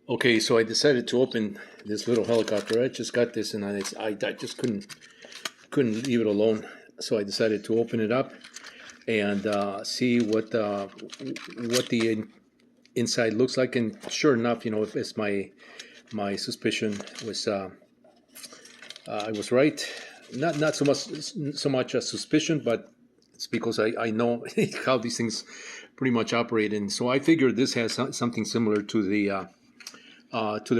Okay, so I decided to open this little helicopter. I just got this, and I just couldn't leave it alone. So I decided to open it up and see what the inside looks like. And sure enough, if it's my suspicion was I was right. Not so much a suspicion, but it's because I know how these things pretty much operate. And so I figured this has something similar to the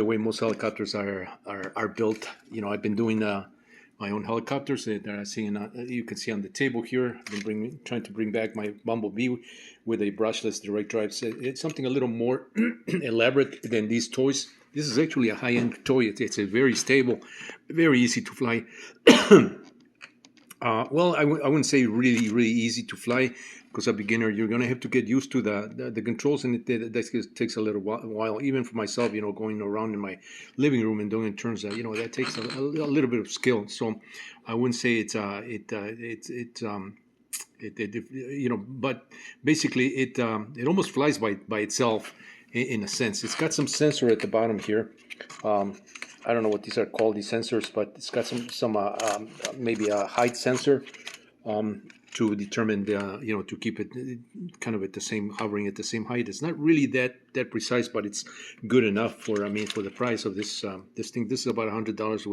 way most helicopters are built. I've been doing my own helicopters that I see. You can see on the table here. I've been trying to bring back my Bumblebee with a brushless direct drive. So it's something a little more elaborate than these toys. This is actually a high-end toy. It's a very stable, very easy to fly. Well, I wouldn't say really, really easy to fly because a beginner, you're going to have to get used to the controls, and that takes a little while. Even for myself, going around in my living room and doing turns, that takes a little bit of skill. So I wouldn't say but basically it almost flies by itself in a sense. It's got some sensor at the bottom here. I don't know what these are called, these sensors, but it's got some maybe a height sensor to determine to keep it kind of at the same, hovering at the same height. It's not really that precise, but it's good enough for the price of this thing. This is about $100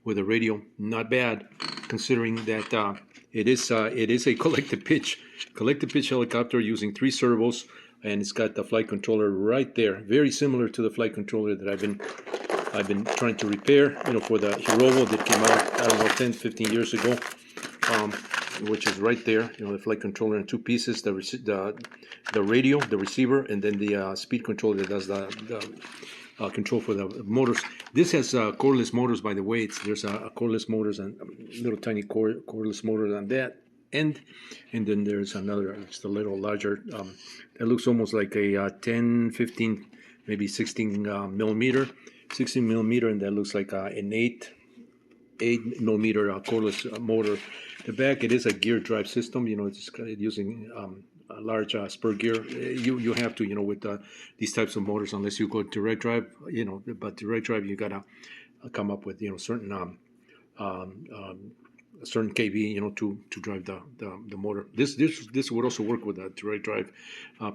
with a radio. Not bad, considering that it is a collective pitch helicopter using 3 servos, and it's got the flight controller right there, very similar to the flight controller that I've been trying to repair, for the Hirovo that came out, I don't know, 10, 15 years ago, which is right there, the flight controller in 2 pieces, the radio, the receiver, and then the speed controller that does the control for the motors. This has cordless motors, by the way. There's a cordless motors and a little tiny cordless motor on that end, and then there's another, just a little larger, that looks almost like a 10, 15, maybe 16 millimeter, 16 millimeter, and that looks like an 8 millimeter cordless motor. The back, it is a gear drive system. It's using a large spur gear. You have to, with these types of motors, unless you go direct drive. But direct drive, you gotta come up with certain a certain kV, to drive the motor. This would also work with a direct drive,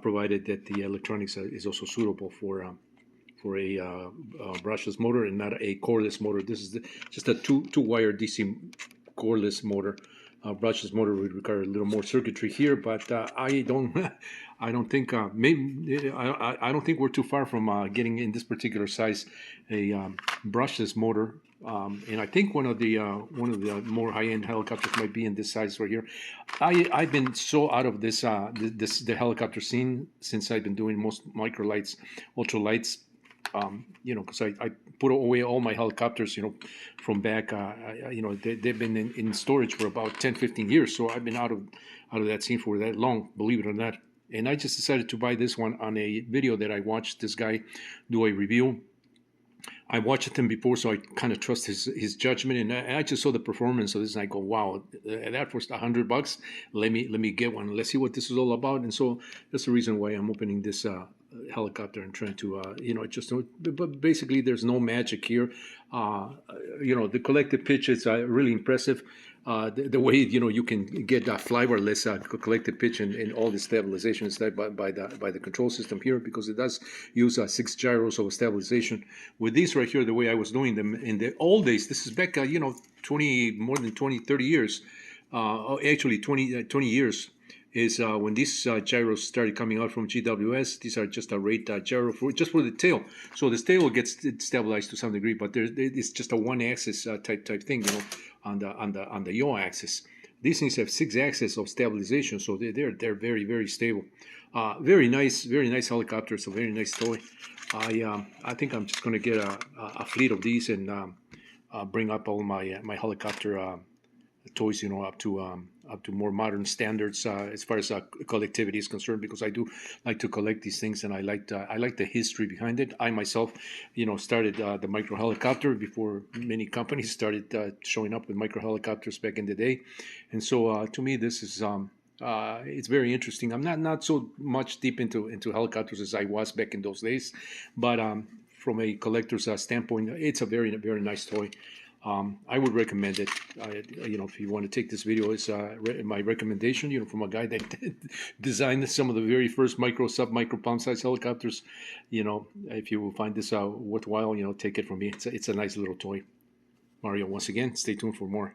provided that the electronics is also suitable for a brushless motor and not a cordless motor. This is just a two-wire DC cordless motor. Brushless motor would require a little more circuitry here, but I don't I don't think maybe I don't think we're too far from getting in this particular size a brushless motor. And I think one of the more high-end helicopters might be in this size right here. I've been so out of the helicopter scene since I've been doing most microlights, ultralights. Because I put away all my helicopters, from back, they've been in storage for about 10, 15 years. So I've been out of that scene for that long, believe it or not. And I just decided to buy this one on a video that I watched this guy do a review. I watched him before, so I kind of trust his judgment, and I just saw the performance of this, and I go, "Wow, that was $100. Let me get one. Let's see what this is all about." And so that's the reason why I'm opening this helicopter and trying to, but basically, there's no magic here. The collective pitch is really impressive. The way you can get a flybarless collective pitch and all the stabilization is by the control system here, because it does use 6 gyros of stabilization. With these right here, the way I was doing them in the old days, this is back more than 20, 30 years, actually 20 years, is when these gyros started coming out from GWS. These are just a rate gyro for the tail. So the tail gets stabilized to some degree, but it's just a one-axis type thing, on the yaw axis. These things have 6 axes of stabilization, so they're very, very stable. Very nice helicopter. It's a very nice toy. I think I'm just going to get a fleet of these and bring up all my helicopter toys, up to more modern standards as far as collectivity is concerned, because I do like to collect these things, and I like the history behind it. I myself, started the micro helicopter before many companies started showing up with micro helicopters back in the day, and so to me this is it's very interesting. I'm not so much deep into helicopters as I was back in those days, but from a collector's standpoint, it's a very, very nice toy. I would recommend it. If you want to take this video, it's my recommendation. From a guy that designed some of the very first micro palm size helicopters. If you find this worthwhile, take it from me. It's a nice little toy. Mario, once again, stay tuned for more.